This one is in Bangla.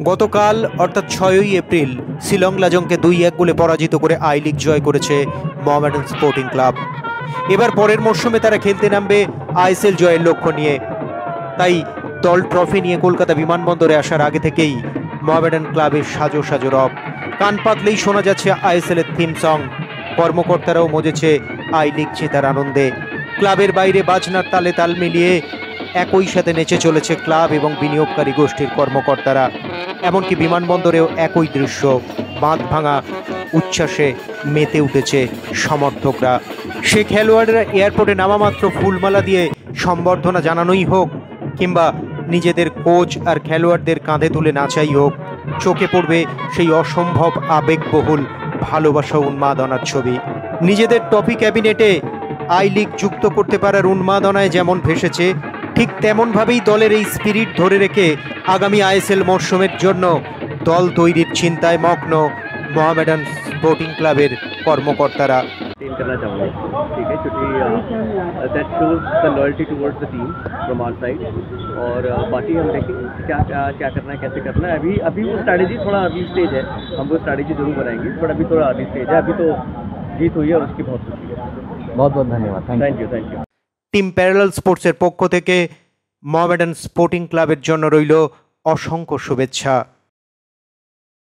গতকাল অর্থাৎ 6ই এপ্রিল শিলং লাজংকে 2-1 গোলে পরাজিত করে আই লিগ জয় করেছে মোহামেডান স্পোর্টিং ক্লাব। এবার পরের মরশুমে তারা খেলতে নামবে আইএসএল জয়ের লক্ষ্য নিয়ে। তাই দল ট্রফি নিয়ে কলকাতা বিমানবন্দরে আসার আগে থেকেই মোহামেডান ক্লাবের সাজো সাজো রব। কান পাতলেই শোনা যাচ্ছে আইএসএল এর থিম সং। কর্মকর্তারাও মজেছে আই লিগ জেতার আনন্দে। ক্লাবের বাইরে বাজনার তালে তাল মিলিয়ে একই সাথে নেচে চলেছে ক্লাব এবং বিনিয়োগকারী গোষ্ঠীর কর্মকর্তারা। এমনকি বিমানবন্দরেও একই দৃশ্য, বাঁধ ভাঙা উচ্ছ্বাসে মেতে উঠেছে সমর্থকরা। সে খেলোয়াড়রা এয়ারপোর্টে নামা মাত্র ফুলমালা দিয়ে সম্বর্ধনা জানানোই হোক, কিংবা নিজেদের কোচ আর খেলোয়াড়দের কাঁধে তুলে নাচাই হোক, চোখে পড়বে সেই অসম্ভব আবেগবহুল ভালোবাসা উন্মাদনার ছবি। নিজেদের টপি ক্যাবিনেটে আই লিগ যুক্ত করতে পারার উন্মাদনায় যেমন ভেসেছে, ঠিক তেমনভাবেই দলের এই স্পিরিট ধরে রেখে আগামী আইএসএল মরশুমের জন্য দল তৈরির চিন্তায় মগ্ন মোহামেডান স্পোর্টিং ক্লাবের কর্মকর্তারা। करना चाहूँगा, ठीक है, क्योंकि that shows the loyalty towards the team from our side. और बाकी हम देखेंगे क्या क्या क्या करना है, कैसे करना है। अभी वो स्ट्रैटेजी थोड़ा अभी स्टेज है, हम वो स्ट्रैटेजी जरूर बनाएंगे, बट अभी थोड़ा अभी स्टेज है। अभी तो जीत हुई है और उसकी बहुत खुशी है। बहुत बहुत धन्यवाद। Thank you. টিম প্যারালাল স্পোর্টসের পক্ষ থেকে মোহামেডান স্পোর্টিং ক্লাবের জন্য রইল অসংখ্য শুভেচ্ছা।